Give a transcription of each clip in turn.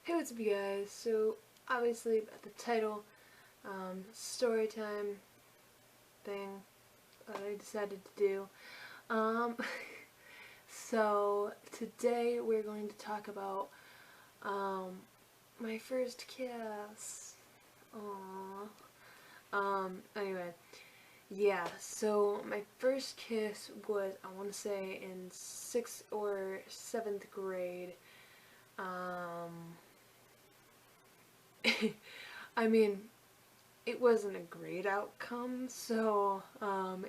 Hey, what's up you guys? So obviously at the title, story time thing that I decided to do. Um, so today we're going to talk about um, my first kiss. Aww. Anyway, yeah, so my first kiss was, I want to say, in 6th or 7th grade. Um, I mean, it wasn't a great outcome, so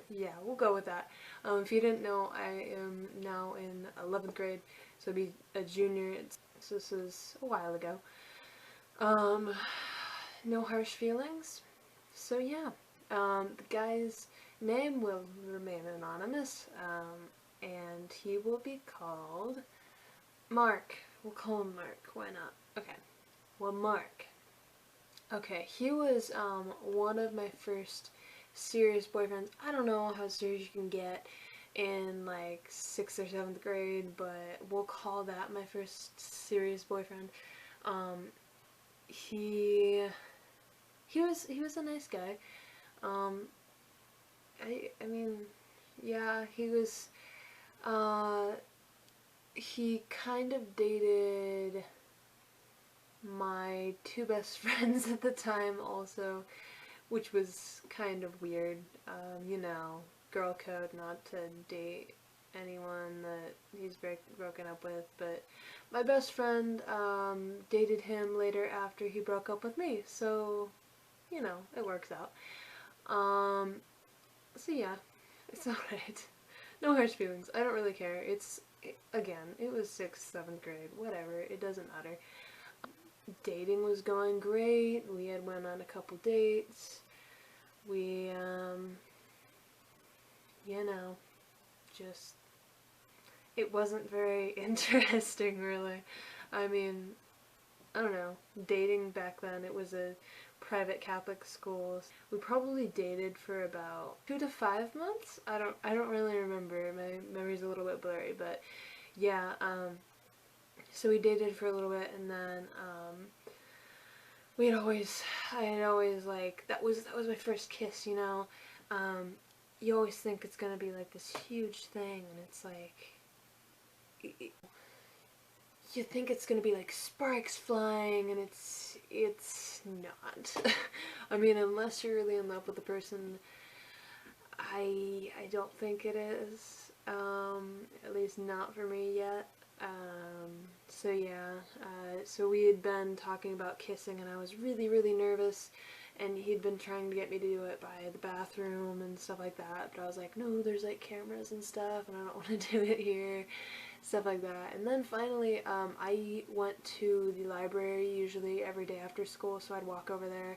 yeah, we'll go with that. If you didn't know, I am now in 11th grade, so I'll be a junior, so this is a while ago. Um, no harsh feelings, so yeah. The guy's name will remain anonymous, and he will be called Mark. We'll call him Mark, why not? Okay, well, Mark. Okay, he was one of my first serious boyfriends. I don't know how serious you can get in like 6th or 7th grade, but we'll call that my first serious boyfriend. Um, he he was a nice guy. Um, I mean, yeah, he was. Uh, he kind of dated my two best friends at the time also, which was kind of weird. You know, girl code not to date anyone that he's broken up with, but my best friend dated him later after he broke up with me, so, you know, it works out. Um, so yeah, it's alright. No harsh feelings. I don't really care. Again, it was 6th, 7th grade, whatever, it doesn't matter. Dating was going great. We had went on a couple dates. We, you know, just, it wasn't very interesting, really. I mean, I don't know, dating back then, it was a private Catholic school. We probably dated for about 2 to 5 months. I don't really remember. My memory's a little bit blurry, but yeah. So we dated for a little bit, and then we had always, I had always like that was my first kiss. You know, you always think it's gonna be like this huge thing, and it's like you think it's gonna be like sparks flying, and it's not. I mean, unless you're really in love with the person, I don't think it is. At least not for me yet. So yeah, so we had been talking about kissing, and I was really nervous, and he'd been trying to get me to do it by the bathroom and stuff like that, but I was like, no, there's like cameras and stuff, and I don't want to do it here, stuff like that. And then finally, I went to the library usually every day after school, so I'd walk over there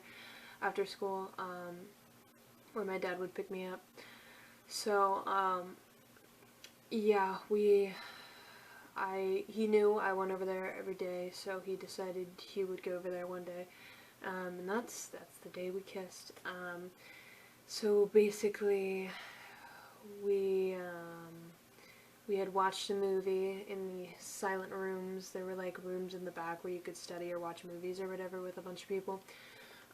after school, where my dad would pick me up. So, yeah, he knew I went over there every day, so he decided he would go over there one day. And that's the day we kissed. So basically, we, we had watched a movie in the silent rooms. There were like rooms in the back where you could study or watch movies or whatever with a bunch of people.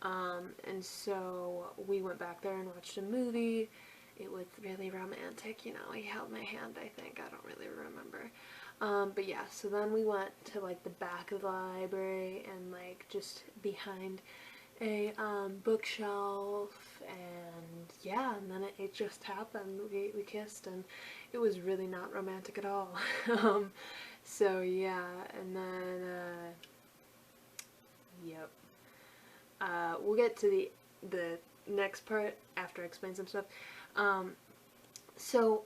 And so we went back there and watched a movie. It was really romantic, you know, he held my hand, I think, I don't really remember. But yeah, so then we went to like the back of the library and like just behind a bookshelf, and yeah, and then it just happened. We kissed, and it was really not romantic at all. So yeah, and then, yep. We'll get to the next part after I explain some stuff. Um, so,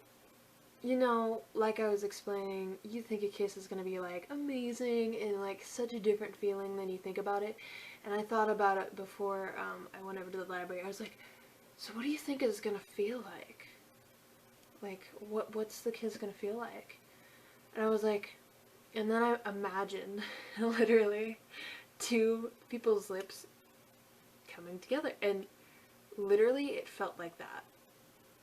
you know, like I was explaining, you think a kiss is gonna be like amazing and like such a different feeling than you think about it. And I thought about it before I went over to the library. I was like, so what do you think it's gonna feel like? Like, what's the kiss gonna feel like? And I was like, and then I imagined literally two people's lips coming together, and literally it felt like that.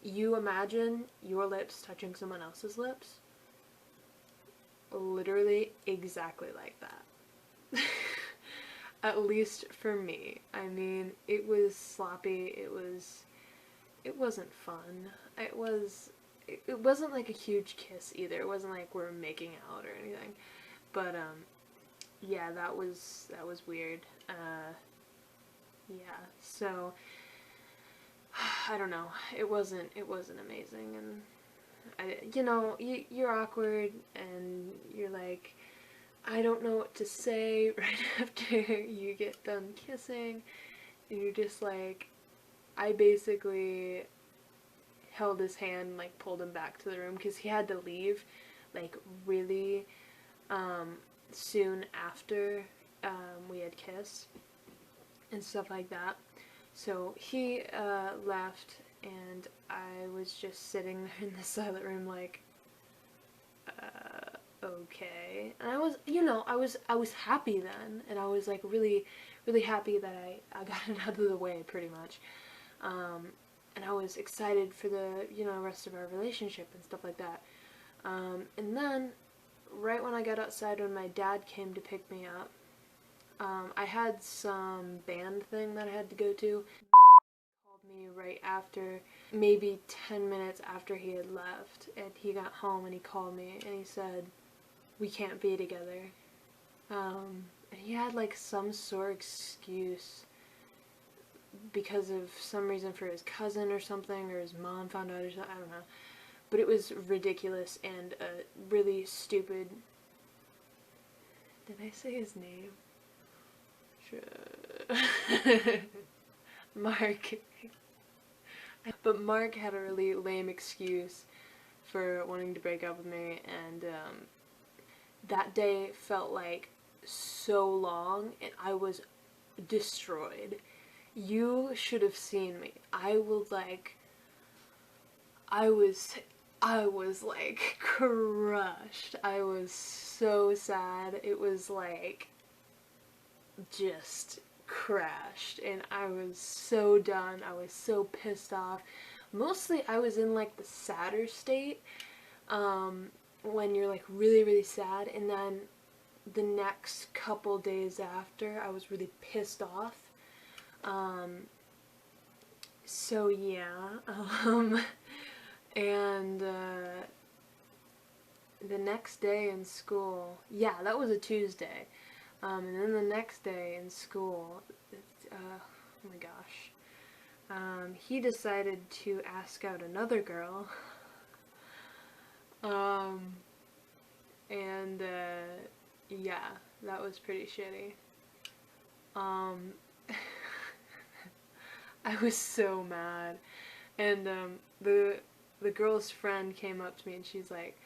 You imagine your lips touching someone else's lips, literally exactly like that. At least for me. I mean, it was sloppy. It wasn't fun. It wasn't like a huge kiss either. It wasn't like we're making out or anything. But yeah, that was weird. Yeah. So I don't know. It wasn't amazing, and you're awkward and you're like, I don't know what to say right after you get done kissing. And you're just like, I basically held his hand and like pulled him back to the room because he had to leave like really soon after we had kissed and stuff like that. So he left, and I was just sitting there in the silent room like, okay. And I was happy then, and I was like really, really happy that I got it out of the way pretty much. And I was excited for the, rest of our relationship and stuff like that. And then, right when I got outside, when my dad came to pick me up, I had some band thing that I had to go to. Called me right after, maybe 10 minutes after he had left, and he got home and he called me and he said, we can't be together. And he had like some sort of excuse because of some reason for his cousin or something, or his mom found out or something, I don't know. But it was ridiculous and really stupid. Did I say his name? Sure. Mark. But Mark had a really lame excuse for wanting to break up with me, and that day felt like so long, and I was destroyed. You should have seen me. I was like crushed. I was so sad. It was like just crashed, and I was so done. I was so pissed off. Mostly I was in like the sadder state, when you're like really, really sad, and then the next couple days after I was really pissed off. So yeah, and the next day in school, yeah, that was a Tuesday, and then the next day in school, oh my gosh, he decided to ask out another girl, and yeah, that was pretty shitty. I was so mad, and the girl's friend came up to me and she's like,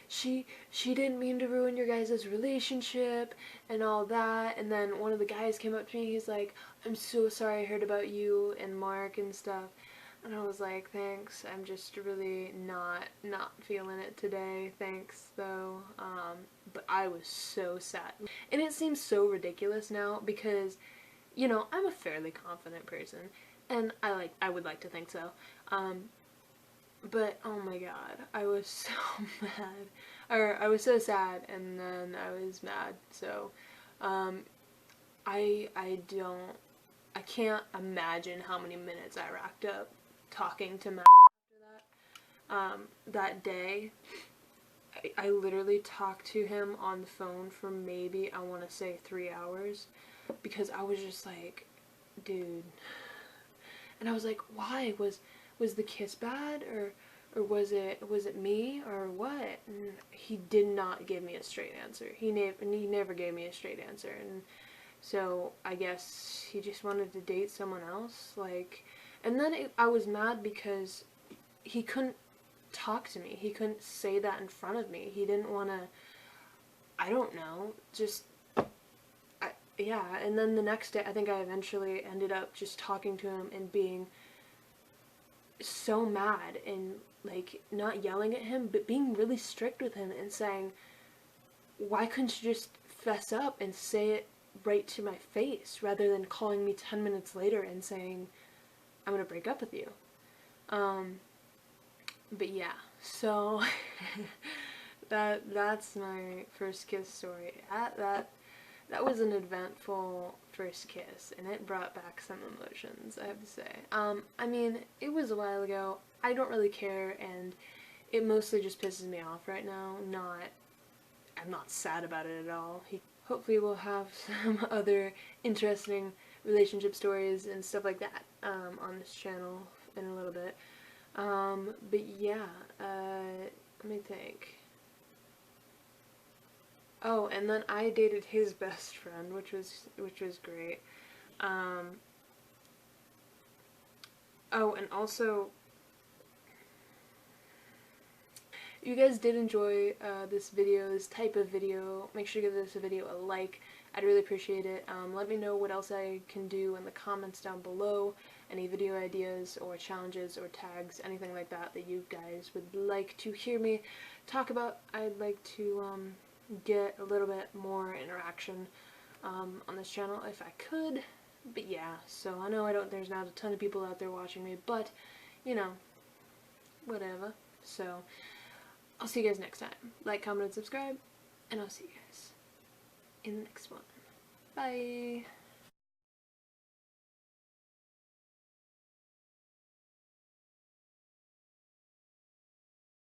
she didn't mean to ruin your guys' relationship and all that. And then one of the guys came up to me, he's like, I'm so sorry I heard about you and Mark and stuff. And I was like, thanks, I'm just really not feeling it today, thanks though. But I was so sad. And it seems so ridiculous now because, I'm a fairly confident person, and I would like to think so. But oh my god, I was so mad. Or I was so sad, and then I was mad. So, I can't imagine how many minutes I racked up talking to Matt after that. That day, I literally talked to him on the phone for maybe, I want to say 3 hours, because I was just like, dude. And I was like, why? Was the kiss bad, or was it me, or what? And he did not give me a straight answer. He never gave me a straight answer. And so I guess he just wanted to date someone else, like. And then I was mad because he couldn't talk to me. He couldn't say that in front of me. He didn't want to, I don't know, just, yeah. And then the next day, I think I eventually ended up just talking to him and being so mad and, like, not yelling at him, but being really strict with him and saying, why couldn't you just fess up and say it right to my face, rather than calling me 10 minutes later and saying, I'm gonna break up with you. But yeah, so that's my first kiss story. That that was an eventful first kiss, and it brought back some emotions, I have to say. I mean, it was a while ago. I don't really care, and it mostly just pisses me off right now. I'm not sad about it at all. Hopefully we'll have some other interesting relationship stories and stuff like that on this channel in a little bit. But yeah, let me think. Oh, and then I dated his best friend, which was great. Oh, and also, if you guys did enjoy this video, this type of video, make sure to give this video a like. I'd really appreciate it. Let me know what else I can do in the comments down below. Any video ideas or challenges or tags, anything like that that you guys would like to hear me talk about. I'd like to get a little bit more interaction on this channel if I could. But yeah, so I know there's not a ton of people out there watching me, but, you know, whatever. So, I'll see you guys next time. Like, comment, and subscribe, and I'll see you guys in the next one. Bye!